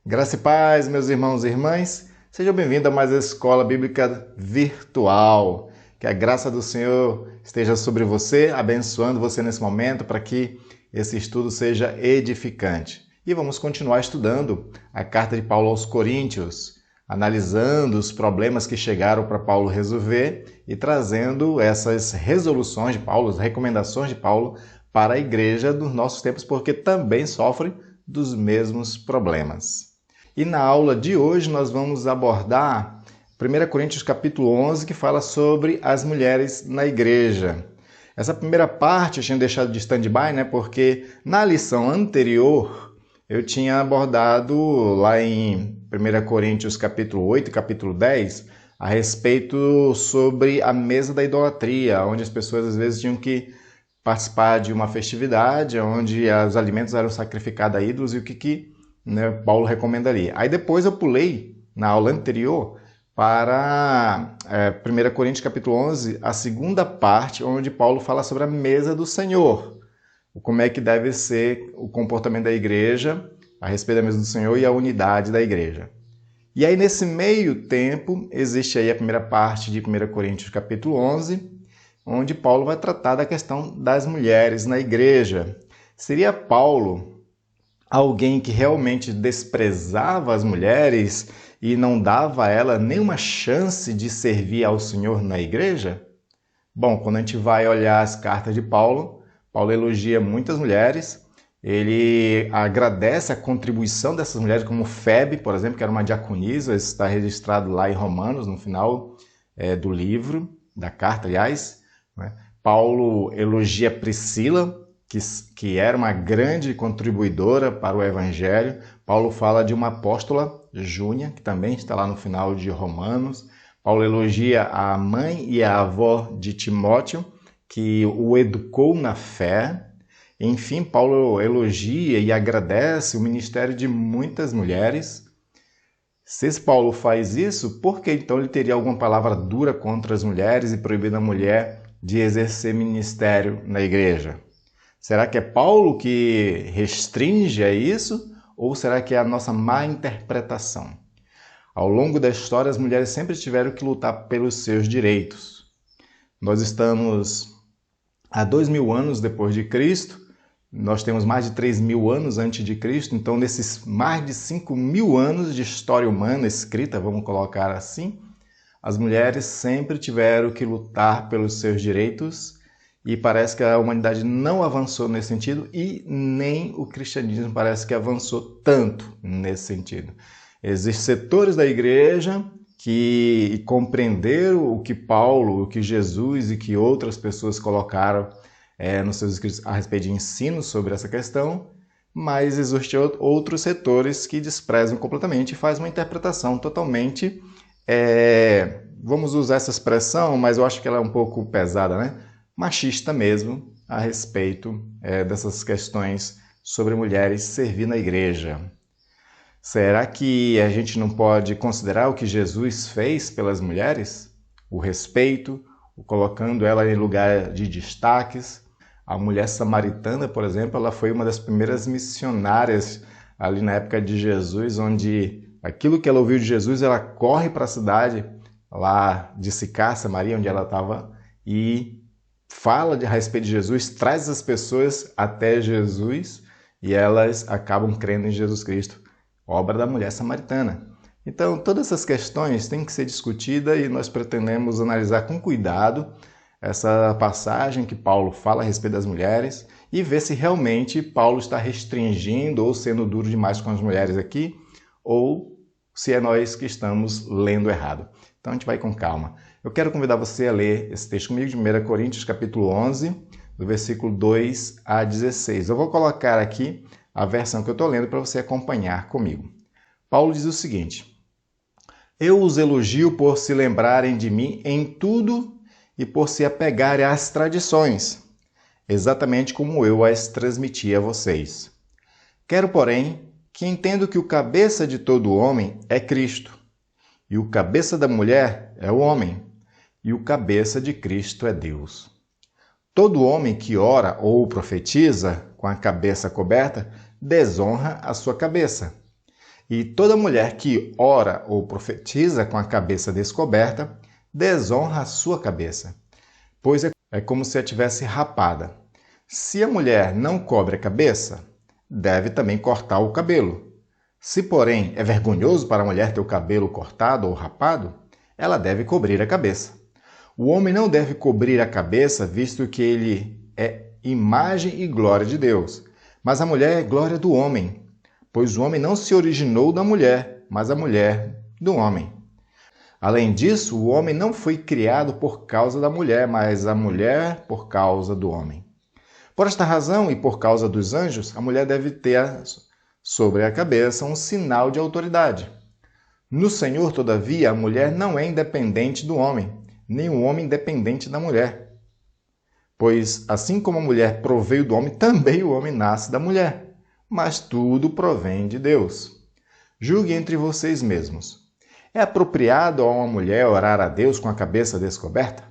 Graça e paz, meus irmãos e irmãs. Sejam bem-vindos a mais uma Escola Bíblica Virtual. Que a graça do Senhor esteja sobre você, abençoando você nesse momento para que esse estudo seja edificante. E vamos continuar estudando a carta de Paulo aos Coríntios, analisando os problemas que chegaram para Paulo resolver e trazendo essas resoluções de Paulo, as recomendações de Paulo para a igreja dos nossos tempos, porque também sofre dos mesmos problemas. E na aula de hoje nós vamos abordar 1 Coríntios capítulo 11, que fala sobre as mulheres na igreja. Essa primeira parte eu tinha deixado de stand-by, né? Porque na lição anterior eu tinha abordado lá em 1 Coríntios capítulo 8 e capítulo 10 a respeito sobre a mesa da idolatria, onde as pessoas às vezes tinham que participar de uma festividade onde os alimentos eram sacrificados a ídolos e o que Paulo recomendaria. Aí depois eu pulei, na aula anterior, para 1 Coríntios capítulo 11, a segunda parte, onde Paulo fala sobre a mesa do Senhor. Como é que deve ser o comportamento da igreja a respeito da mesa do Senhor e a unidade da igreja. E aí nesse meio tempo, existe aí a primeira parte de 1 Coríntios capítulo 11, onde Paulo vai tratar da questão das mulheres na igreja. Seria Paulo alguém que realmente desprezava as mulheres e não dava a ela nenhuma chance de servir ao Senhor na igreja? Bom, quando a gente vai olhar as cartas de Paulo, Paulo elogia muitas mulheres, ele agradece a contribuição dessas mulheres, como Febe, por exemplo, que era uma diaconisa, isso está registrado lá em Romanos, no final do livro, da carta, aliás. Paulo elogia Priscila, que era uma grande contribuidora para o Evangelho. Paulo fala de uma apóstola, Júnia, que também está lá no final de Romanos. Paulo elogia a mãe e a avó de Timóteo, que o educou na fé. Enfim, Paulo elogia e agradece o ministério de muitas mulheres. Se esse Paulo faz isso, por que então ele teria alguma palavra dura contra as mulheres e proibindo a mulher de exercer ministério na igreja? Será que é Paulo que restringe a isso? Ou será que é a nossa má interpretação? Ao longo da história, as mulheres sempre tiveram que lutar pelos seus direitos. Nós estamos há 2000 anos depois de Cristo, nós temos mais de 3000 anos antes de Cristo, então nesses mais de 5000 anos de história humana escrita, vamos colocar assim, as mulheres sempre tiveram que lutar pelos seus direitos. E parece que a humanidade não avançou nesse sentido e nem o cristianismo parece que avançou tanto nesse sentido. Existem setores da igreja que compreenderam o que Paulo, o que Jesus e que outras pessoas colocaram nos seus escritos a respeito de ensino sobre essa questão, mas existem outros setores que desprezam completamente e fazem uma interpretação totalmente, vamos usar essa expressão, mas eu acho que ela é um pouco pesada, né? Machista mesmo, a respeito dessas questões sobre mulheres servir na igreja. Será que a gente não pode considerar o que Jesus fez pelas mulheres? O respeito, colocando ela em lugar de destaques. A mulher samaritana, por exemplo, ela foi uma das primeiras missionárias ali na época de Jesus, onde aquilo que ela ouviu de Jesus, ela corre para a cidade lá de Sicar, Samaria, onde ela estava, e fala a respeito de Jesus, traz as pessoas até Jesus e elas acabam crendo em Jesus Cristo, obra da mulher samaritana. Então, todas essas questões têm que ser discutidas e nós pretendemos analisar com cuidado essa passagem que Paulo fala a respeito das mulheres e ver se realmente Paulo está restringindo ou sendo duro demais com as mulheres aqui ou se é nós que estamos lendo errado. Então, a gente vai com calma. Eu quero convidar você a ler esse texto comigo de 1 Coríntios, capítulo 11, do versículo 2 a 16. Eu vou colocar aqui a versão que eu estou lendo para você acompanhar comigo. Paulo diz o seguinte: Eu os elogio por se lembrarem de mim em tudo e por se apegarem às tradições, exatamente como eu as transmiti a vocês. Quero, porém, que entendo que o cabeça de todo homem é Cristo, e o cabeça da mulher é o homem, e o cabeça de Cristo é Deus. Todo homem que ora ou profetiza com a cabeça coberta desonra a sua cabeça. E toda mulher que ora ou profetiza com a cabeça descoberta desonra a sua cabeça, pois é como se a tivesse rapada. Se a mulher não cobre a cabeça, deve também cortar o cabelo. Se, porém, é vergonhoso para a mulher ter o cabelo cortado ou rapado, ela deve cobrir a cabeça. O homem não deve cobrir a cabeça, visto que ele é imagem e glória de Deus. Mas a mulher é glória do homem, pois o homem não se originou da mulher, mas a mulher do homem. Além disso, o homem não foi criado por causa da mulher, mas a mulher por causa do homem. Por esta razão e por causa dos anjos, a mulher deve ter sobre a cabeça um sinal de autoridade. No Senhor, todavia, a mulher não é independente do homem, nem o homem independente da mulher. Pois, assim como a mulher proveio do homem, também o homem nasce da mulher. Mas tudo provém de Deus. Julgue entre vocês mesmos. É apropriado a uma mulher orar a Deus com a cabeça descoberta?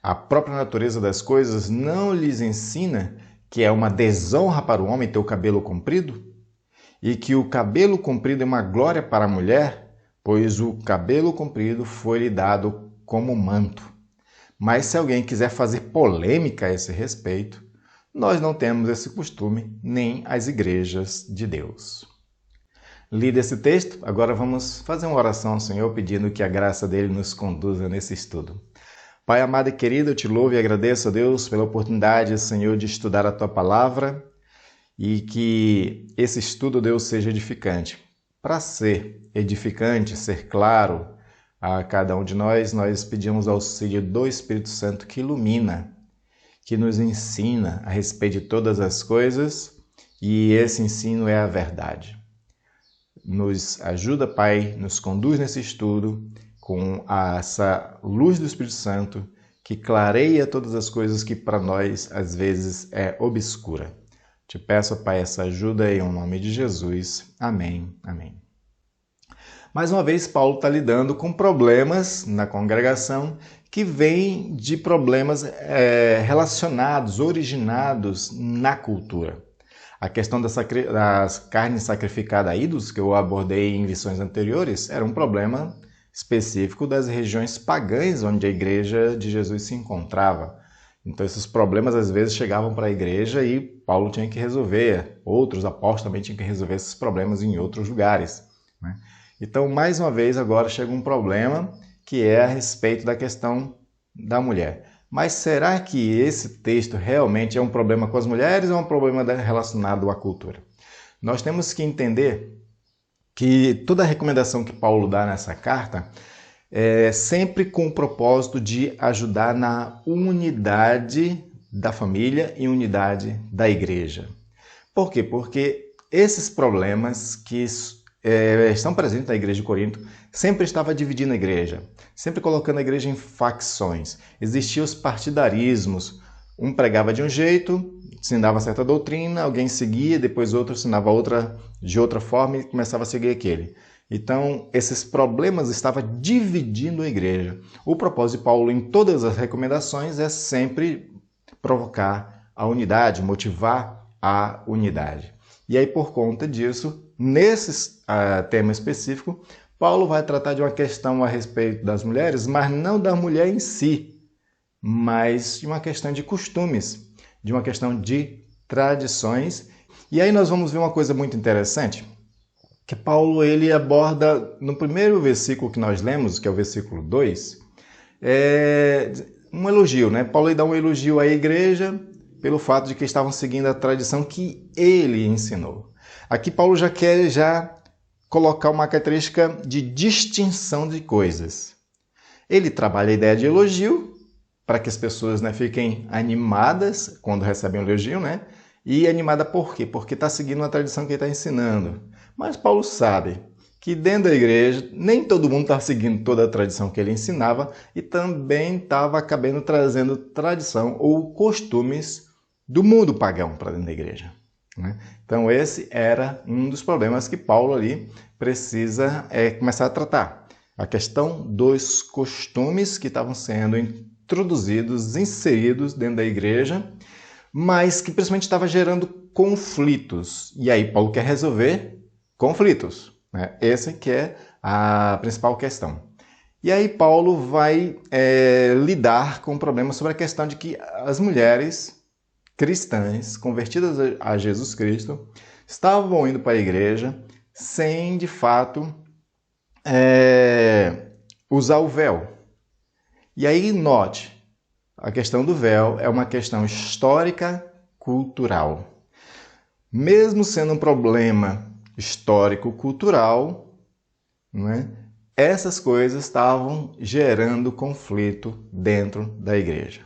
A própria natureza das coisas não lhes ensina que é uma desonra para o homem ter o cabelo comprido? E que o cabelo comprido é uma glória para a mulher, pois o cabelo comprido foi-lhe dado como manto. Mas se alguém quiser fazer polêmica a esse respeito, nós não temos esse costume, nem as igrejas de Deus. Lido esse texto, agora vamos fazer uma oração ao Senhor pedindo que a graça dele nos conduza nesse estudo. Pai amado e querido, eu te louvo e agradeço a Deus pela oportunidade, Senhor, de estudar a Tua Palavra e que esse estudo, Deus, seja edificante. Para ser edificante, ser claro a cada um de nós pedimos auxílio do Espírito Santo que ilumina, que nos ensina a respeito de todas as coisas e esse ensino é a verdade. Nos ajuda, Pai, nos conduz nesse estudo com essa luz do Espírito Santo que clareia todas as coisas que para nós às vezes é obscura. Te peço, Pai, essa ajuda em nome de Jesus. Amém. Amém. Mais uma vez, Paulo está lidando com problemas na congregação que vêm de problemas relacionados, originados na cultura. A questão das carnes sacrificadas a ídolos, que eu abordei em lições anteriores, era um problema específico das regiões pagãs onde a igreja de Jesus se encontrava. Então esses problemas às vezes chegavam para a igreja e Paulo tinha que resolver, outros apóstolos também tinham que resolver esses problemas em outros lugares, né? Então, mais uma vez, agora chega um problema que é a respeito da questão da mulher. Mas será que esse texto realmente é um problema com as mulheres ou é um problema relacionado à cultura? Nós temos que entender que toda a recomendação que Paulo dá nessa carta é sempre com o propósito de ajudar na unidade da família e unidade da igreja. Por quê? Porque esses problemas que estão presentes na igreja de Corinto sempre estava dividindo a igreja, sempre colocando a igreja em facções. Existiam os partidarismos, um pregava de um jeito, ensinava certa doutrina, alguém seguia, depois outro ensinava outra de outra forma e começava a seguir aquele. Então, esses problemas estavam dividindo a igreja. O propósito de Paulo em todas as recomendações é sempre provocar a unidade, motivar a unidade. E aí, por conta disso, nesse tema específico, Paulo vai tratar de uma questão a respeito das mulheres, mas não da mulher em si, mas de uma questão de costumes, de uma questão de tradições. E aí nós vamos ver uma coisa muito interessante, que Paulo ele aborda no primeiro versículo que nós lemos, que é o versículo 2, um elogio, né? Paulo dá um elogio à igreja pelo fato de que estavam seguindo a tradição que ele ensinou. Aqui Paulo já quer colocar uma característica de distinção de coisas. Ele trabalha a ideia de elogio para que as pessoas, né, fiquem animadas quando recebem um elogio, né? E animada por quê? Porque está seguindo uma tradição que ele está ensinando. Mas Paulo sabe que dentro da igreja nem todo mundo estava seguindo toda a tradição que ele ensinava e também estava acabando trazendo tradição ou costumes do mundo pagão para dentro da igreja, né? Então esse era um dos problemas que Paulo ali precisa começar a tratar. A questão dos costumes que estavam sendo introduzidos, inseridos dentro da igreja, mas que principalmente estava gerando conflitos. E aí Paulo quer resolver conflitos, né? Essa que é a principal questão. E aí Paulo vai lidar com o problema sobre a questão de que as mulheres cristãs convertidas a Jesus Cristo estavam indo para a igreja sem, de fato, usar o véu. E aí note, a questão do véu é uma questão histórica, cultural. Mesmo sendo um problema histórico-cultural, não é? Essas coisas estavam gerando conflito dentro da igreja.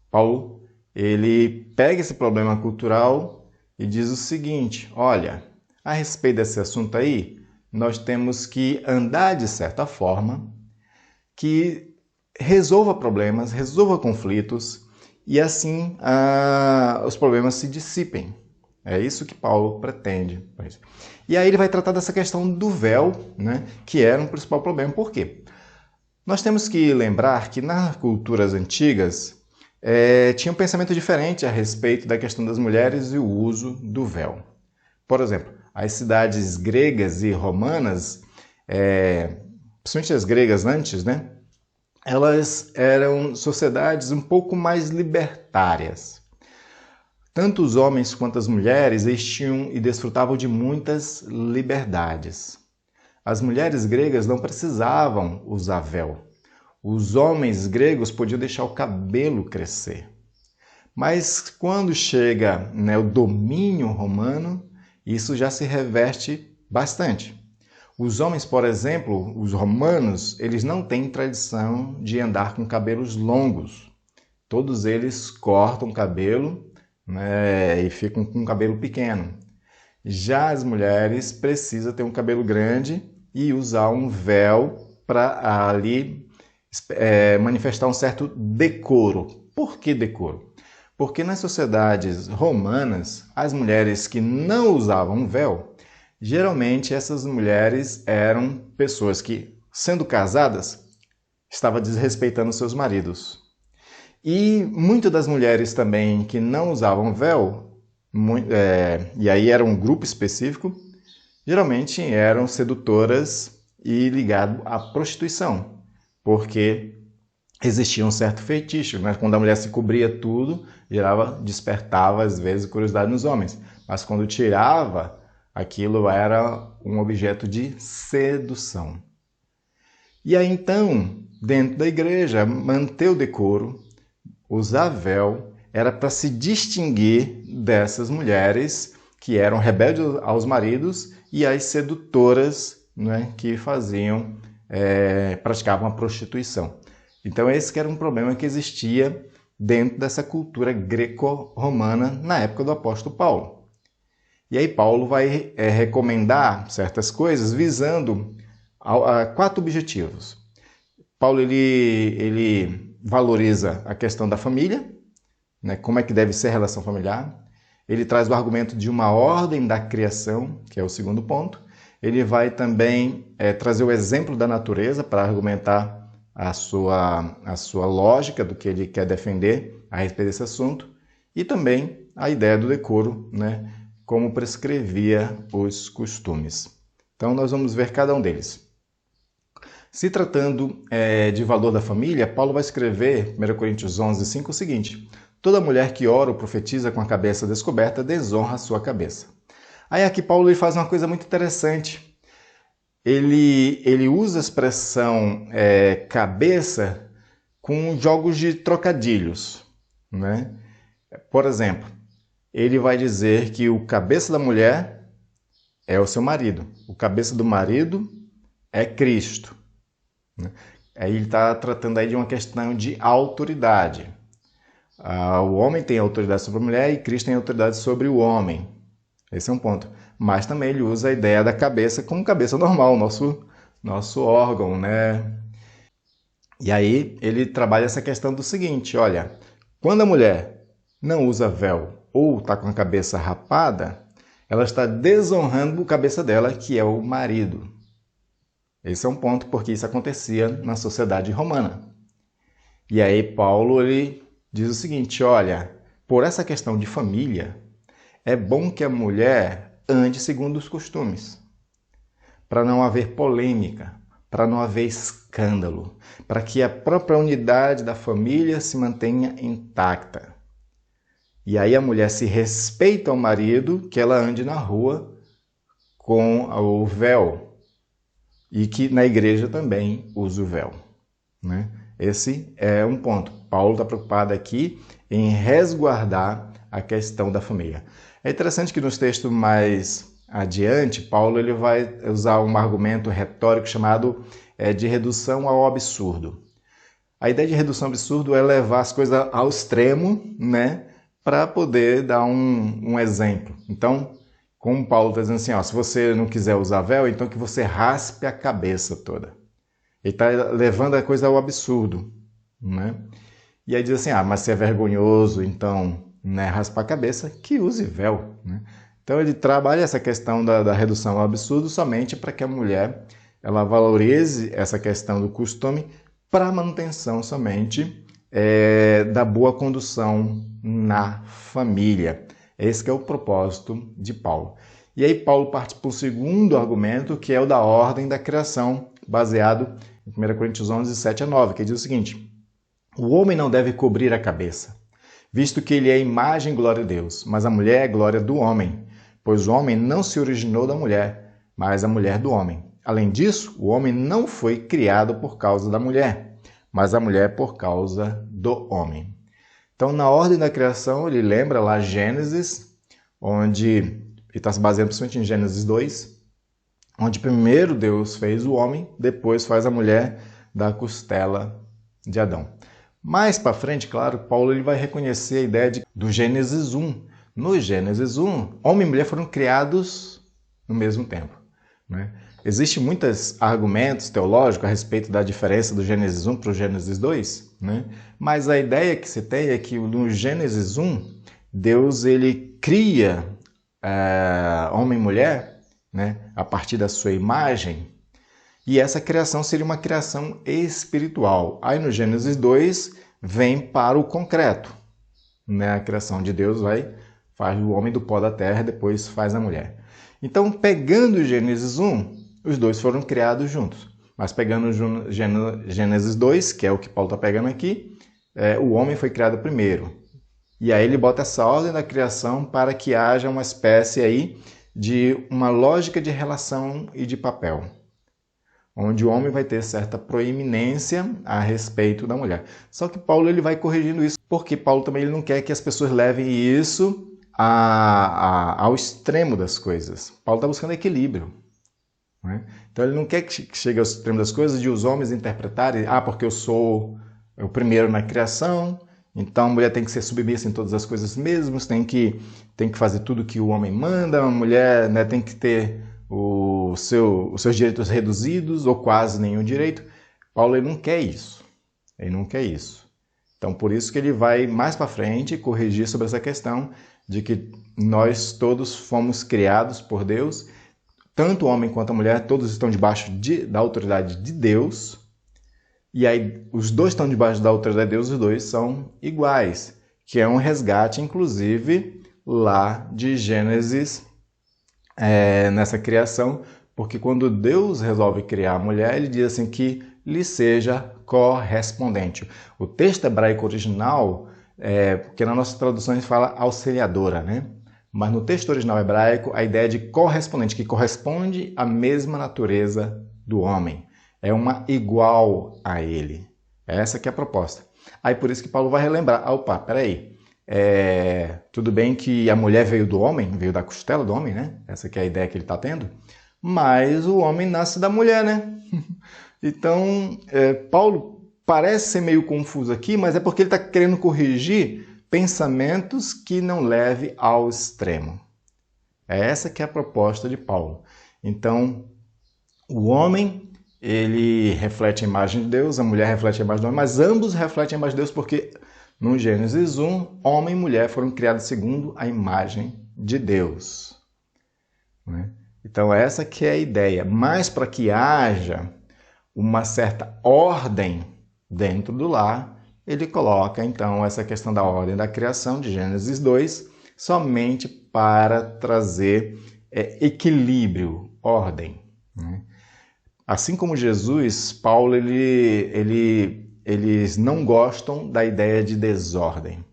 Paulo, ele pega esse problema cultural e diz o seguinte: olha, a respeito desse assunto aí, nós temos que andar de certa forma que resolva problemas, resolva conflitos e assim os problemas se dissipem. É isso que Paulo pretende. E aí ele vai tratar dessa questão do véu, né, que era um principal problema. Por quê? Nós temos que lembrar que nas culturas antigas tinha um pensamento diferente a respeito da questão das mulheres e o uso do véu. Por exemplo, as cidades gregas e romanas, principalmente as gregas antes, né, elas eram sociedades um pouco mais libertárias. Tanto os homens quanto as mulheres eles tinham e desfrutavam de muitas liberdades. As mulheres gregas não precisavam usar véu. Os homens gregos podiam deixar o cabelo crescer. Mas quando chega, né, o domínio romano, isso já se reverte bastante. Os homens, por exemplo, os romanos, eles não têm tradição de andar com cabelos longos. Todos eles cortam o cabelo, né, e ficam com um cabelo pequeno. Já as mulheres precisam ter um cabelo grande e usar um véu para ali manifestar um certo decoro. Por que decoro? Porque nas sociedades romanas, as mulheres que não usavam véu, geralmente essas mulheres eram pessoas que, sendo casadas, estavam desrespeitando seus maridos. E muitas das mulheres também que não usavam véu, e aí era um grupo específico, geralmente eram sedutoras e ligadas à prostituição, porque existia um certo feitiço, né? Quando a mulher se cobria tudo, despertava às vezes curiosidade nos homens, mas quando tirava, aquilo era um objeto de sedução. E aí então, dentro da igreja, manter o decoro, usar véu, era para se distinguir dessas mulheres que eram rebeldes aos maridos e as sedutoras, né, que praticavam a prostituição. Então esse que era um problema que existia dentro dessa cultura greco-romana na época do apóstolo Paulo. E aí Paulo vai recomendar certas coisas visando a 4 objetivos. Paulo ele valoriza a questão da família, né, como é que deve ser a relação familiar. Ele traz o argumento de uma ordem da criação, que é o segundo ponto. Ele vai também trazer o exemplo da natureza para argumentar a sua lógica do que ele quer defender a respeito desse assunto. E também a ideia do decoro, né, como prescrevia os costumes. Então nós vamos ver cada um deles. Se tratando de valor da família, Paulo vai escrever, 1 Coríntios 11, 5, o seguinte: toda mulher que ora ou profetiza com a cabeça descoberta desonra a sua cabeça. Aí aqui Paulo ele faz uma coisa muito interessante. Ele usa a expressão cabeça com jogos de trocadilhos, né? Por exemplo, ele vai dizer que o cabeça da mulher é o seu marido, o cabeça do marido é Cristo. Aí ele está tratando aí de uma questão de autoridade. O homem tem autoridade sobre a mulher e Cristo tem autoridade sobre o homem. Esse é um ponto. Mas também ele usa a ideia da cabeça como cabeça normal, nosso órgão, né? E aí ele trabalha essa questão do seguinte: olha, quando a mulher não usa véu ou está com a cabeça rapada, ela está desonrando a cabeça dela, que é o marido. Esse é um ponto porque isso acontecia na sociedade romana. E aí Paulo ele diz o seguinte: olha, por essa questão de família, é bom que a mulher ande segundo os costumes. para não haver polêmica, para não haver escândalo, para que a própria unidade da família se mantenha intacta. E aí a mulher se respeita ao marido, que ela ande na rua com o véu, e que na igreja também use o véu, né? Esse é um ponto. Paulo está preocupado aqui em resguardar a questão da família. É interessante que nos textos mais adiante, Paulo ele vai usar um argumento retórico chamado de redução ao absurdo. A ideia de redução ao absurdo é levar as coisas ao extremo, né, para poder dar um exemplo. Então, como Paulo está dizendo assim, ó, se você não quiser usar véu, então que você raspe a cabeça toda. Ele está levando a coisa ao absurdo, né? E aí diz assim, mas se é vergonhoso, então, né, raspar a cabeça, que use véu, né? Então ele trabalha essa questão da redução ao absurdo somente para que a mulher ela valorize essa questão do costume para a manutenção somente da boa condução na família. Esse que é o propósito de Paulo. E aí Paulo parte para o segundo argumento, que é o da ordem da criação, baseado em 1 Coríntios 11, 7 a 9, que diz o seguinte: o homem não deve cobrir a cabeça, visto que ele é imagem e glória de Deus, mas a mulher é glória do homem, pois o homem não se originou da mulher, mas a mulher do homem. Além disso, o homem não foi criado por causa da mulher, mas a mulher por causa do homem. Então, na ordem da criação, ele lembra lá Gênesis, onde ele está se baseando principalmente em Gênesis 2, onde primeiro Deus fez o homem, depois faz a mulher da costela de Adão. Mais para frente, claro, Paulo ele vai reconhecer a ideia do Gênesis 1. No Gênesis 1, homem e mulher foram criados no mesmo tempo, né? Existem muitos argumentos teológicos a respeito da diferença do Gênesis 1 para o Gênesis 2, né? Mas a ideia que se tem é que no Gênesis 1, Deus ele cria homem e mulher, né, a partir da sua imagem, e essa criação seria uma criação espiritual. Aí no Gênesis 2 vem para o concreto, né? A criação de Deus faz o homem do pó da terra, depois faz a mulher. Então, pegando o Gênesis 1, os dois foram criados juntos. Mas pegando o Gênesis 2, que é o que Paulo está pegando aqui, o homem foi criado primeiro. E aí ele bota essa ordem da criação para que haja uma espécie aí de uma lógica de relação e de papel, onde o homem vai ter certa proeminência a respeito da mulher. Só que Paulo ele vai corrigindo isso, porque Paulo também ele não quer que as pessoas levem isso ao extremo das coisas. Paulo está buscando equilíbrio, né? Então ele não quer que chegue ao extremo das coisas de os homens interpretarem, porque eu sou o primeiro na criação, então a mulher tem que ser submissa em todas as coisas mesmo, tem que fazer tudo que o homem manda, a mulher, né, tem que ter os seus direitos reduzidos ou quase nenhum direito. Paulo ele não quer isso. Ele não quer isso. Então por isso que ele vai mais para frente corrigir sobre essa questão de que nós todos fomos criados por Deus, tanto o homem quanto a mulher, todos estão debaixo da autoridade de Deus. E aí os dois estão debaixo da autoridade de Deus, os dois são iguais, que é um resgate, inclusive, lá de Gênesis, nessa criação, porque quando Deus resolve criar a mulher, ele diz assim que lhe seja correspondente. O texto hebraico original, porque na nossa tradução a gente fala auxiliadora, né? Mas no texto original hebraico, a ideia de correspondente, que corresponde à mesma natureza do homem. É uma igual a ele. Essa que é a proposta. Aí por isso que Paulo vai relembrar. Peraí. Tudo bem que a mulher veio do homem, veio da costela do homem, né? Essa que é a ideia que ele está tendo. Mas o homem nasce da mulher, né? Então, Paulo parece ser meio confuso aqui, mas é porque ele está querendo corrigir pensamentos que não leve ao extremo. É essa que é a proposta de Paulo. Então, o homem, ele reflete a imagem de Deus, a mulher reflete a imagem do homem, mas ambos refletem a imagem de Deus porque no Gênesis 1, homem e mulher foram criados segundo a imagem de Deus, né? Então essa que é a ideia. Mas para que haja uma certa ordem dentro do lar, ele coloca então essa questão da ordem da criação de Gênesis 2 somente para trazer equilíbrio, ordem, né? Assim como Jesus, Paulo, eles não gostam da ideia de desordem.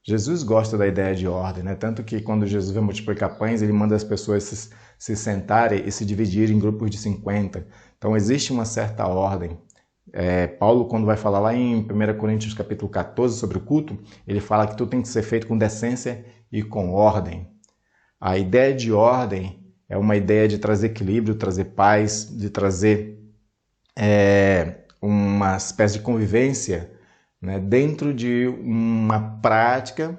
Jesus gosta da ideia de ordem, né? Tanto que quando Jesus vai multiplicar pães, ele manda as pessoas se sentarem e se dividirem em grupos de 50. Então existe uma certa ordem. Paulo, quando vai falar lá em 1 Coríntios capítulo 14 sobre o culto, ele fala que tudo tem que ser feito com decência e com ordem. A ideia de ordem é uma ideia de trazer equilíbrio, trazer paz, de trazer uma espécie de convivência, né, dentro de uma prática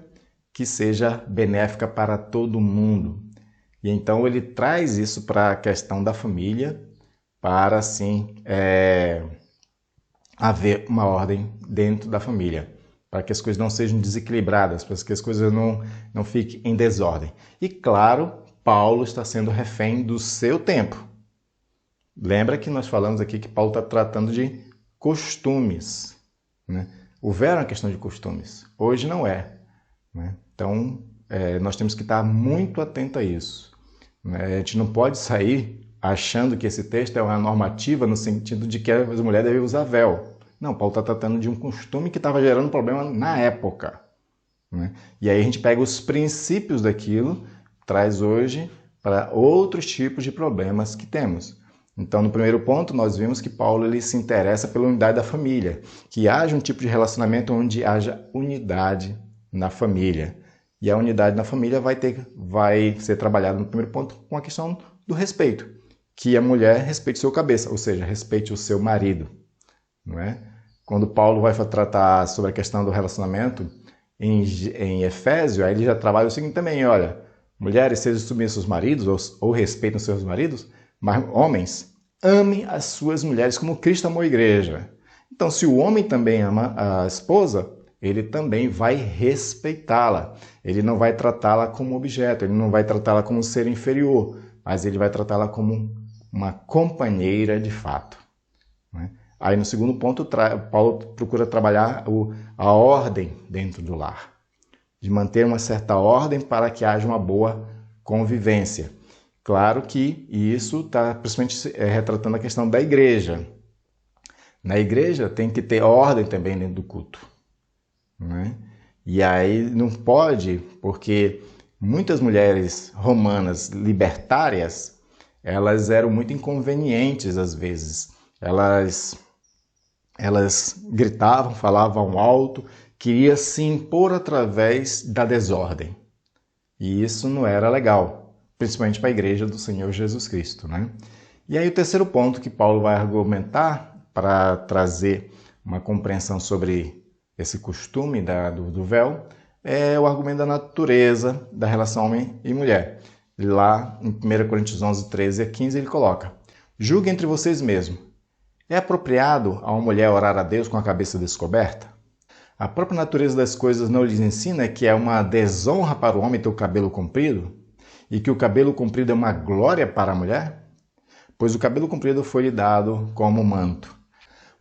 que seja benéfica para todo mundo. E então ele traz isso para a questão da família, para assim haver uma ordem dentro da família, para que as coisas não sejam desequilibradas, para que as coisas não fiquem em desordem. E claro, Paulo está sendo refém do seu tempo. Lembra que nós falamos aqui que Paulo está tratando de costumes, né? O véu é uma questão de costumes, hoje não é, né? Então, nós temos que estar muito atento a isso, né? A gente não pode sair achando que esse texto é uma normativa no sentido de que as mulheres devem usar véu. Não, Paulo está tratando de um costume que estava gerando problema na época, né? E aí a gente pega os princípios daquilo, traz hoje para outros tipos de problemas que temos. Então, no primeiro ponto, nós vimos que Paulo ele se interessa pela unidade da família, que haja um tipo de relacionamento onde haja unidade na família. E a unidade na família vai ser trabalhada no primeiro ponto com a questão do respeito, que a mulher respeite o seu cabeça, ou seja, respeite o seu marido, não é? Quando Paulo vai tratar sobre a questão do relacionamento em Efésio, aí ele já trabalha o seguinte também, olha, mulheres sejam submissas aos maridos ou respeitem os seus maridos, mas homens, amem as suas mulheres como Cristo amou a igreja. Então, se o homem também ama a esposa, ele também vai respeitá-la. Ele não vai tratá-la como objeto, ele não vai tratá-la como um ser inferior, mas ele vai tratá-la como uma companheira de fato, né? Aí no segundo ponto, Paulo procura trabalhar a ordem dentro do lar, de manter uma certa ordem para que haja uma boa convivência. Claro que isso está principalmente retratando a questão da igreja. Na igreja tem que ter ordem também dentro do culto, né? E aí não pode, porque muitas mulheres romanas libertárias, elas eram muito inconvenientes às vezes. Elas gritavam, falavam alto, queriam se impor através da desordem. E isso não era legal, principalmente para a igreja do Senhor Jesus Cristo, né? E aí o terceiro ponto que Paulo vai argumentar para trazer uma compreensão sobre esse costume do véu é o argumento da natureza da relação homem e mulher. Lá em 1 Coríntios 11, 13 a 15 ele coloca: julgue entre vocês mesmos. É apropriado a uma mulher orar a Deus com a cabeça descoberta? A própria natureza das coisas não lhes ensina que é uma desonra para o homem ter o cabelo comprido? E que o cabelo comprido é uma glória para a mulher? Pois o cabelo comprido foi-lhe dado como manto.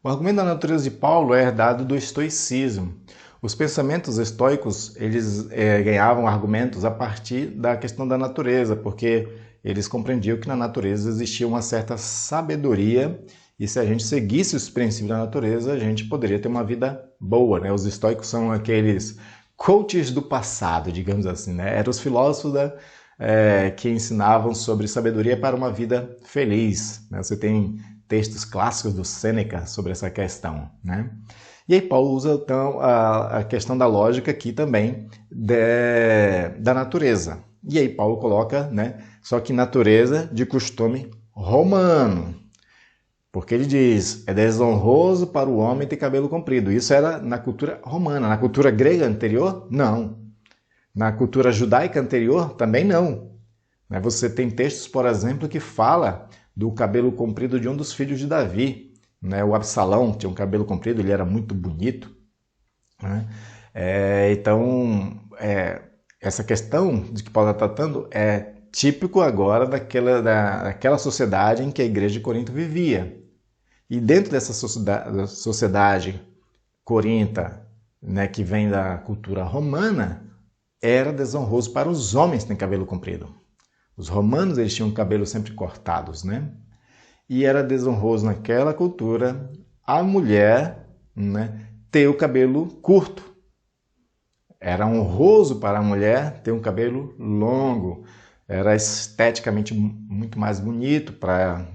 O argumento da natureza de Paulo é herdado do estoicismo. Os pensamentos estoicos, eles ganhavam argumentos a partir da questão da natureza, porque eles compreendiam que na natureza existia uma certa sabedoria e se a gente seguisse os princípios da natureza, a gente poderia ter uma vida boa, né? Os estoicos são aqueles coaches do passado, digamos assim, né? Eram os filósofos que ensinavam sobre sabedoria para uma vida feliz, né? Você tem textos clássicos do Sêneca sobre essa questão, né? E aí Paulo usa então a questão da lógica aqui também da natureza. E aí Paulo coloca, né? Só que natureza de costume romano. Porque ele diz, é desonroso para o homem ter cabelo comprido. Isso era na cultura romana. Na cultura grega anterior, não. Na cultura judaica anterior, também não. Você tem textos, por exemplo, que fala do cabelo comprido de um dos filhos de Davi. O Absalão tinha um cabelo comprido, ele era muito bonito. Então, essa questão de que Paulo está tratando é típico agora daquela sociedade em que a igreja de Corinto vivia. E dentro dessa sociedade corinta, né, que vem da cultura romana, era desonroso para os homens terem cabelo comprido. Os romanos eles tinham cabelo sempre cortados, né? e era desonroso naquela cultura a mulher, né, ter o cabelo curto. Era honroso para a mulher ter um cabelo longo. Era esteticamente muito mais bonito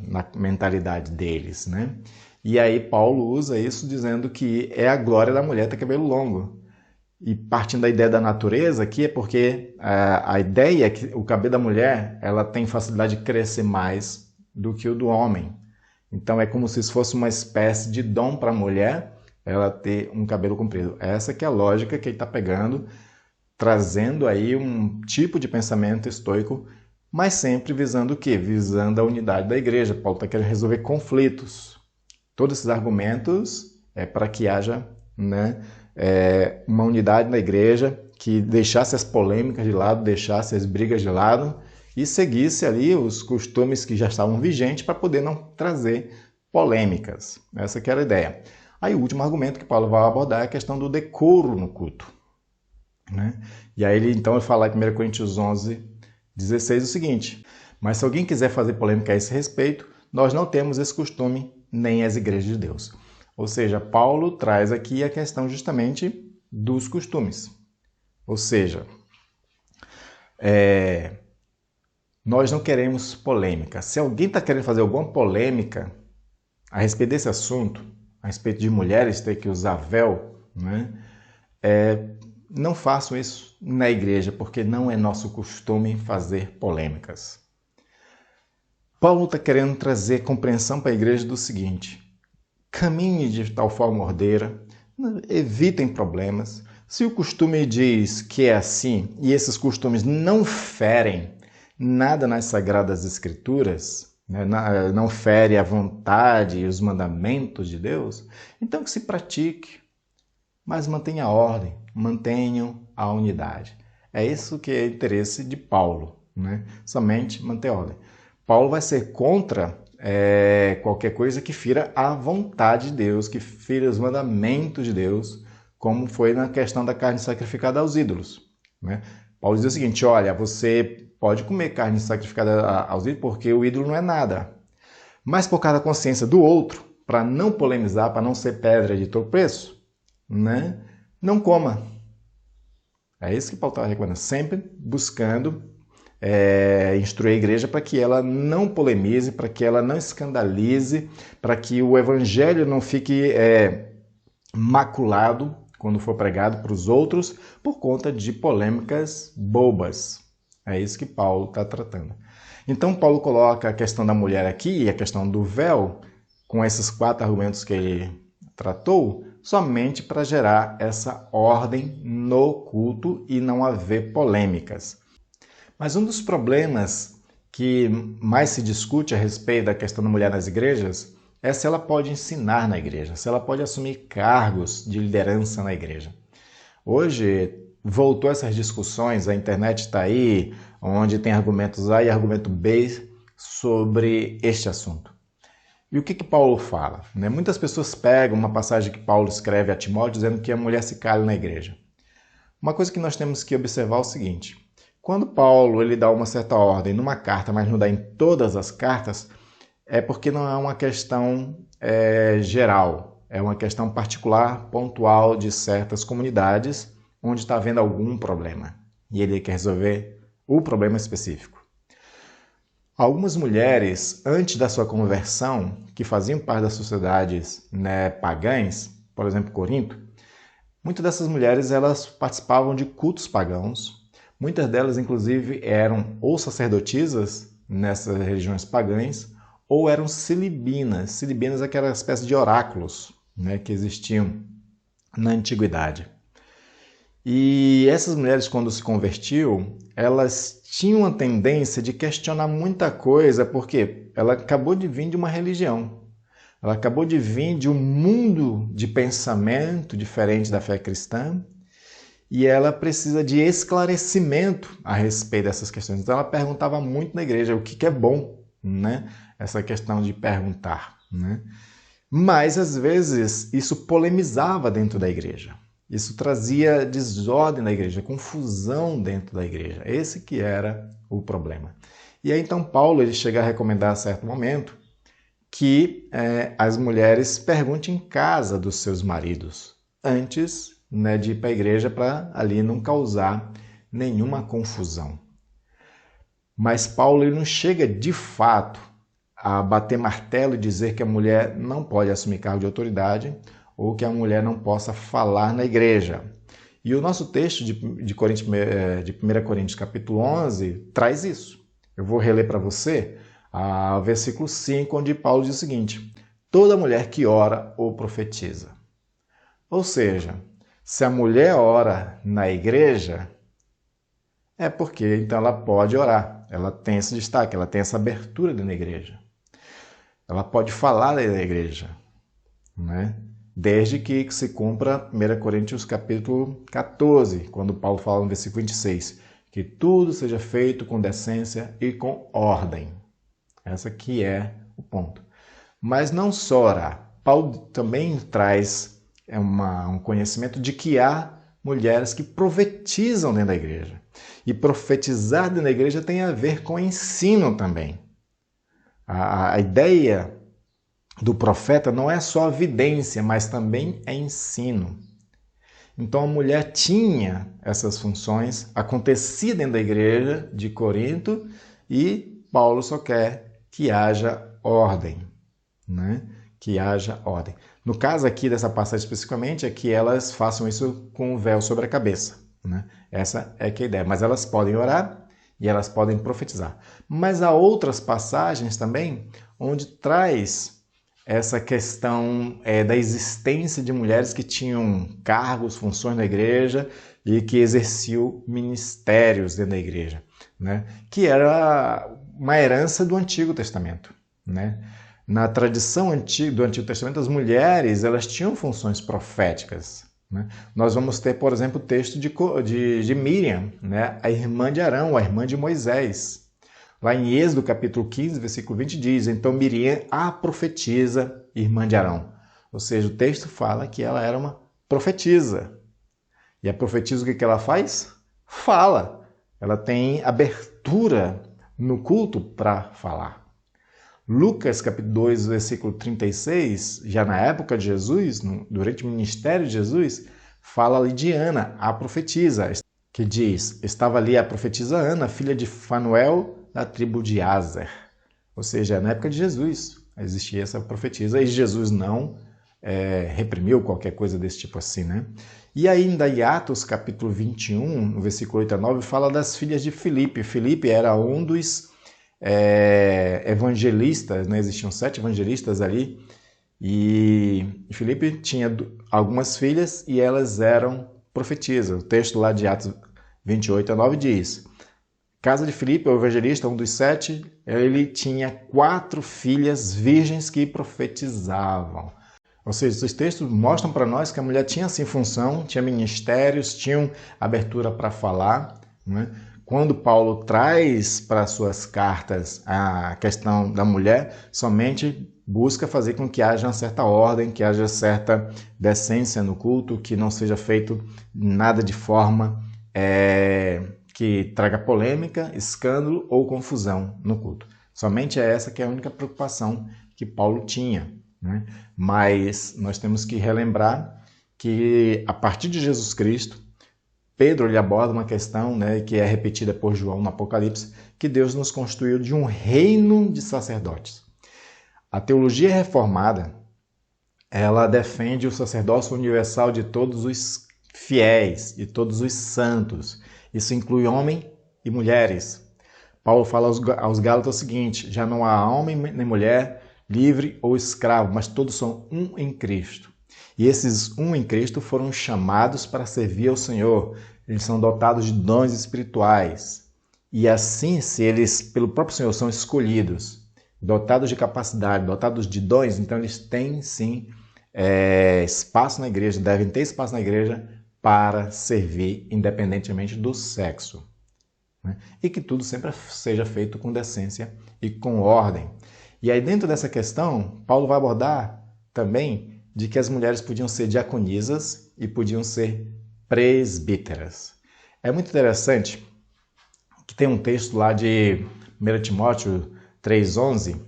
na mentalidade deles, né? E aí Paulo usa isso dizendo que é a glória da mulher ter cabelo longo. E partindo da ideia da natureza aqui, é porque a ideia é que o cabelo da mulher ela tem facilidade de crescer mais do que o do homem. Então é como se isso fosse uma espécie de dom para a mulher ela ter um cabelo comprido. Essa que é a lógica que ele está pegando, trazendo aí um tipo de pensamento estoico, mas sempre visando o quê? Visando a unidade da igreja. Paulo está querendo resolver conflitos. Todos esses argumentos é para que haja, né, uma unidade na igreja, que deixasse as polêmicas de lado, deixasse as brigas de lado e seguisse ali os costumes que já estavam vigentes para poder não trazer polêmicas. Essa que era a ideia. Aí o último argumento que Paulo vai abordar é a questão do decoro no culto, né? E aí ele então fala em 1 Coríntios 11:16 o seguinte: mas se alguém quiser fazer polêmica a esse respeito, nós não temos esse costume nem as igrejas de Deus. Ou seja, Paulo traz aqui a questão justamente dos costumes. Ou seja, nós não queremos polêmica. Se alguém está querendo fazer alguma polêmica a respeito desse assunto, a respeito de mulheres ter que usar véu, né, não façam isso na igreja, porque não é nosso costume fazer polêmicas. Paulo está querendo trazer compreensão para a igreja do seguinte: caminhe de tal forma ordeira, evitem problemas. Se o costume diz que é assim e esses costumes não ferem nada nas Sagradas Escrituras, né, não fere a vontade e os mandamentos de Deus, então que se pratique, mas mantenha a ordem, mantenham a unidade. É isso que é o interesse de Paulo, né? Somente manter a ordem. Paulo vai ser contra qualquer coisa que fira a vontade de Deus, que fira os mandamentos de Deus, como foi na questão da carne sacrificada aos ídolos, né? Paulo diz o seguinte: olha, você pode comer carne sacrificada aos ídolos porque o ídolo não é nada, mas por causa da consciência do outro, para não polemizar, para não ser pedra de tropeço, né, não coma. É isso que Paulo está recomendando, sempre buscando instruir a igreja para que ela não polemize, para que ela não escandalize, para que o evangelho não fique maculado quando for pregado para os outros por conta de polêmicas bobas. É isso que Paulo está tratando. Então Paulo coloca a questão da mulher aqui e a questão do véu, com esses 4 argumentos que ele tratou, somente para gerar essa ordem no culto e não haver polêmicas. Mas um dos problemas que mais se discute a respeito da questão da mulher nas igrejas é se ela pode ensinar na igreja, se ela pode assumir cargos de liderança na igreja. Hoje voltou essas discussões, a internet está aí, onde tem argumentos A e argumento B sobre este assunto. E o que Paulo fala? Muitas pessoas pegam uma passagem que Paulo escreve a Timóteo dizendo que a mulher se cale na igreja. Uma coisa que nós temos que observar é o seguinte: quando Paulo ele dá uma certa ordem numa carta, mas não dá em todas as cartas, é porque não é uma questão geral, é uma questão particular, pontual de certas comunidades onde está havendo algum problema e ele quer resolver o problema específico. Algumas mulheres, antes da sua conversão, que faziam parte das sociedades pagãs, por exemplo, Corinto, muitas dessas mulheres elas participavam de cultos pagãos. Muitas delas, inclusive, eram ou sacerdotisas nessas religiões pagãs, ou eram cilibinas. Cilibinas é aquela espécie de oráculos, que existiam na antiguidade. E essas mulheres, quando se convertiam, elas tinham a tendência de questionar muita coisa, porque ela acabou de vir de uma religião. Ela acabou de vir de um mundo de pensamento diferente da fé cristã, e ela precisa de esclarecimento a respeito dessas questões. Então ela perguntava muito na igreja, o que é bom, essa questão de perguntar. Mas às vezes isso polemizava dentro da igreja. Isso trazia desordem na igreja, confusão dentro da igreja. Esse que era o problema. E aí então Paulo ele chega a recomendar a certo momento que as mulheres perguntem em casa dos seus maridos, antes, né, de ir para a igreja, para ali não causar nenhuma confusão. Mas Paulo ele não chega de fato a bater martelo e dizer que a mulher não pode assumir cargo de autoridade ou que a mulher não possa falar na igreja. E o nosso texto de 1 Coríntios capítulo 11 traz isso. Eu vou reler para você o versículo 5, onde Paulo diz o seguinte: toda mulher que ora ou profetiza. Ou seja, se a mulher ora na igreja, é porque então ela pode orar. Ela tem esse destaque, ela tem essa abertura dentro da igreja. Ela pode falar da igreja, né? Desde que se cumpra 1 Coríntios capítulo 14, quando Paulo fala no versículo 26, que tudo seja feito com decência e com ordem. Essa que é o ponto. Mas não só orar. Paulo também traz um conhecimento de que há mulheres que profetizam dentro da igreja. E profetizar dentro da igreja tem a ver com ensino também. A ideia do profeta não é só vidência, mas também é ensino. Então a mulher tinha essas funções, acontecia dentro da igreja de Corinto, e Paulo só quer que haja ordem, né? Que haja ordem. No caso aqui dessa passagem especificamente é que elas façam isso com o véu sobre a cabeça, né? Essa é que é a ideia. Mas elas podem orar e elas podem profetizar. Mas há outras passagens também onde traz essa questão da existência de mulheres que tinham cargos, funções na igreja e que exerciam ministérios dentro da igreja, né? Que era uma herança do Antigo Testamento, né? Na tradição do Antigo Testamento, as mulheres elas tinham funções proféticas, né? Nós vamos ter, por exemplo, o texto de Miriam, né? A irmã de Arão, a irmã de Moisés. Lá em Êxodo, capítulo 15, versículo 20, diz: então Miriam, a profetisa, irmã de Arão. Ou seja, o texto fala que ela era uma profetisa. E a profetisa, o que ela faz? Fala. Ela tem abertura no culto para falar. Lucas, capítulo 2, versículo 36, já na época de Jesus, durante o ministério de Jesus, fala ali de Ana, a profetisa, que diz: estava ali a profetisa Ana, filha de Fanuel, da tribo de Aser. Ou seja, na época de Jesus existia essa profetisa e Jesus não reprimiu qualquer coisa desse tipo assim, né? E ainda em Atos, capítulo 21, no versículo 8 a 9, fala das filhas de Filipe. Filipe era um dos evangelistas, né? Existiam 7 evangelistas ali, e Filipe tinha algumas filhas e elas eram profetisas. O texto lá de Atos 28 a 9 diz: casa de Filipe, o evangelista, um dos 7, ele tinha 4 filhas virgens que profetizavam. Ou seja, esses textos mostram para nós que a mulher tinha assim função, tinha ministérios, tinha abertura para falar, né? Quando Paulo traz para suas cartas a questão da mulher, somente busca fazer com que haja uma certa ordem, que haja certa decência no culto, que não seja feito nada de forma que traga polêmica, escândalo ou confusão no culto. Somente essa que é a única preocupação que Paulo tinha, né? Mas nós temos que relembrar que a partir de Jesus Cristo, Pedro ele aborda uma questão, né, que é repetida por João no Apocalipse, que Deus nos constituiu de um reino de sacerdotes. A teologia reformada, ela defende o sacerdócio universal de todos os fiéis, de todos os santos. Isso inclui homens e mulheres. Paulo fala aos Gálatas o seguinte: já não há homem nem mulher, livre ou escravo, mas todos são um em Cristo. E esses um em Cristo foram chamados para servir ao Senhor. Eles são dotados de dons espirituais. E assim, se eles, pelo próprio Senhor, são escolhidos, dotados de capacidade, dotados de dons, então eles têm sim espaço na igreja, devem ter espaço na igreja para servir, independentemente do sexo, né? E que tudo sempre seja feito com decência e com ordem. E aí, dentro dessa questão, Paulo vai abordar também de que as mulheres podiam ser diaconisas e podiam ser presbíteras. É muito interessante que tem um texto lá de 1 Timóteo 3,11,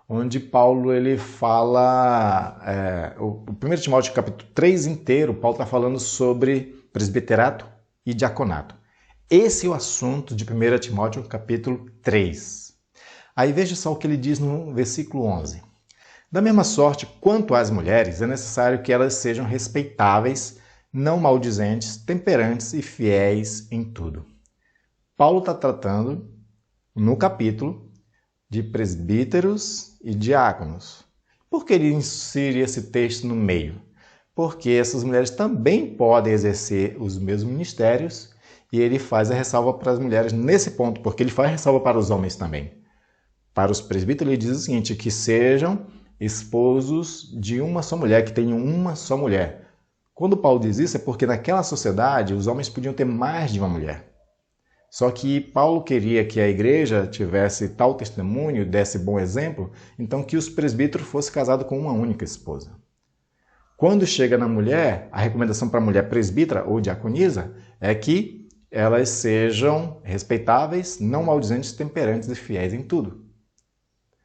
onde Paulo ele fala, o 1 Timóteo capítulo 3 inteiro, Paulo está falando sobre presbiterato e diaconato. Esse é o assunto de 1 Timóteo capítulo 3. Aí veja só o que ele diz no versículo 11. Da mesma sorte, quanto às mulheres, é necessário que elas sejam respeitáveis, não maldizentes, temperantes e fiéis em tudo. Paulo está tratando, no capítulo, de presbíteros e diáconos. Por que ele insere esse texto no meio? Porque essas mulheres também podem exercer os mesmos ministérios e ele faz a ressalva para as mulheres nesse ponto, porque ele faz a ressalva para os homens também. Para os presbíteros ele diz o seguinte, que sejam esposos de uma só mulher, que tenham uma só mulher. Quando Paulo diz isso é porque naquela sociedade os homens podiam ter mais de uma mulher. Só que Paulo queria que a igreja tivesse tal testemunho, desse bom exemplo, então que os presbíteros fossem casados com uma única esposa. Quando chega na mulher, a recomendação para a mulher presbítera ou diaconisa é que elas sejam respeitáveis, não maldizentes, temperantes e fiéis em tudo.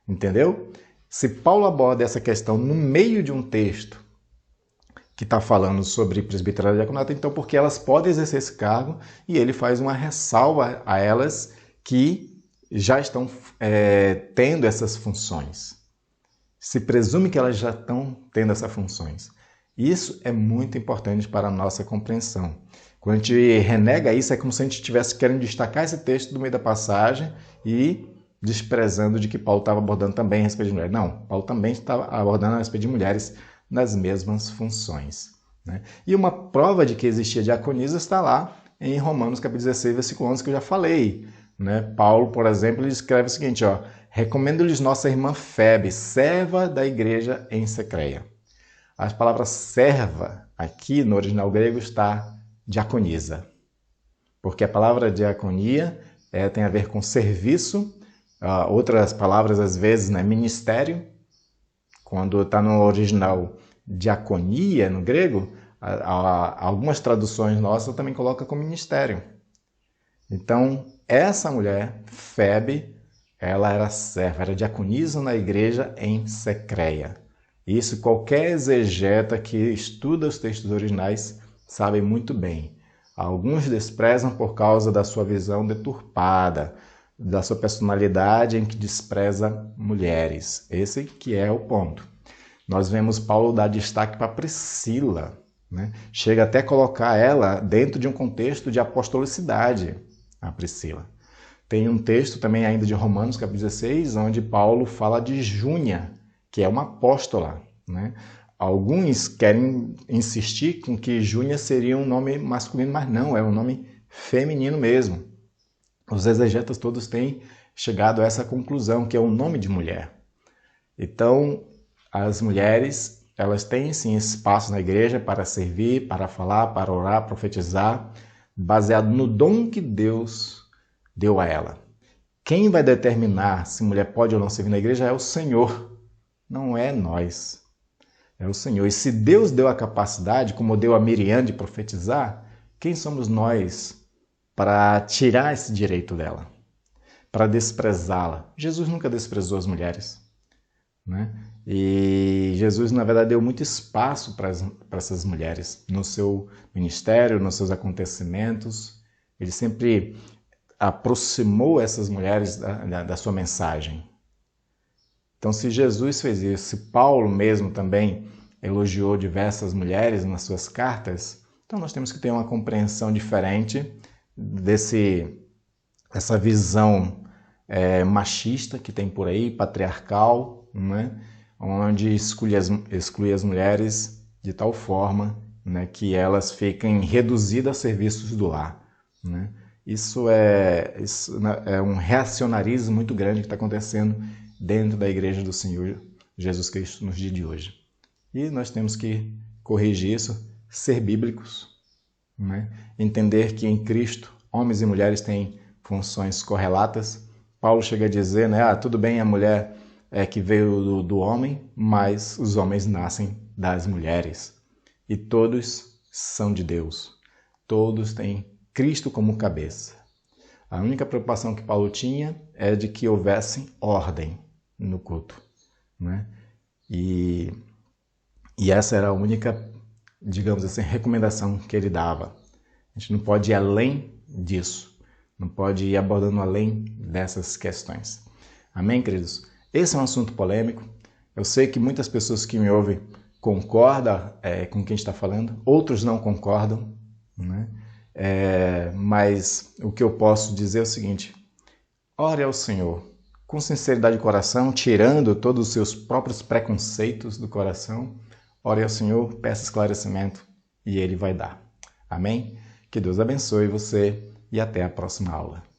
Entendeu? Se Paulo aborda essa questão no meio de um texto que está falando sobre presbítero e diaconato, então porque elas podem exercer esse cargo e ele faz uma ressalva a elas que já estão tendo essas funções. Se presume que elas já estão tendo essas funções. Isso é muito importante para a nossa compreensão. Quando a gente renega isso, é como se a gente estivesse querendo destacar esse texto do meio da passagem e desprezando de que Paulo estava abordando também a respeito de mulheres. Não, Paulo também estava abordando a respeito de mulheres nas mesmas funções. Né? E uma prova de que existia diaconisa está lá em Romanos capítulo 16, versículo 11, que eu já falei. Né? Paulo, por exemplo, ele escreve o seguinte, ó, recomendo-lhes nossa irmã Febe, serva da igreja em Secreia. A palavra serva, aqui no original grego, está diaconisa. Porque a palavra diaconia tem a ver com serviço, outras palavras, às vezes, né, ministério. Quando está no original diaconia, no grego, algumas traduções nossas também colocam como ministério. Então, essa mulher, Febe, ela era serva, era diaconisa na igreja em Secreia. Isso qualquer exegeta que estuda os textos originais sabe muito bem. Alguns desprezam por causa da sua visão deturpada, da sua personalidade em que despreza mulheres. Esse que é o ponto. Nós vemos Paulo dar destaque para Priscila, né? Chega até a colocar ela dentro de um contexto de apostolicidade, a Priscila. Tem um texto também ainda de Romanos, capítulo 16, onde Paulo fala de Júnia, que é uma apóstola. Né? Alguns querem insistir com que Júnia seria um nome masculino, mas não, é um nome feminino mesmo. Os exegetas todos têm chegado a essa conclusão, que é um nome de mulher. Então, as mulheres, elas têm sim espaço na igreja para servir, para falar, para orar, profetizar, baseado no dom que Deus deu a ela. Quem vai determinar se mulher pode ou não servir na igreja é o Senhor, não é nós. É o Senhor. E se Deus deu a capacidade, como deu a Miriam de profetizar, quem somos nós para tirar esse direito dela? Para desprezá-la? Jesus nunca desprezou as mulheres. Né? E Jesus, na verdade, deu muito espaço para essas mulheres no seu ministério, nos seus acontecimentos. Ele sempre aproximou essas mulheres da sua mensagem. Então, se Jesus fez isso, se Paulo mesmo também elogiou diversas mulheres nas suas cartas, então nós temos que ter uma compreensão diferente dessa visão machista que tem por aí, patriarcal, né? Onde exclui as mulheres de tal forma, né, que elas fiquem reduzidas a serviços do lar. Né? Isso é um reacionarismo muito grande que está acontecendo dentro da igreja do Senhor Jesus Cristo nos dias de hoje. E nós temos que corrigir isso, ser bíblicos, né? Entender que em Cristo homens e mulheres têm funções correlatas. Paulo chega a dizer, né, tudo bem a mulher que veio do homem, mas os homens nascem das mulheres. E todos são de Deus. Todos têm Cristo como cabeça. A única preocupação que Paulo tinha é de que houvesse ordem no culto. né? E essa era a única, digamos assim, recomendação que ele dava. A gente não pode ir além disso, não pode ir abordando além dessas questões. Amém, queridos? Esse é um assunto polêmico. Eu sei que muitas pessoas que me ouvem concordam com quem está falando, outros não concordam, né? Mas o que eu posso dizer é o seguinte: ore ao Senhor com sinceridade de coração, tirando todos os seus próprios preconceitos do coração. Ore ao Senhor, peça esclarecimento e Ele vai dar. Amém? Que Deus abençoe você e até a próxima aula.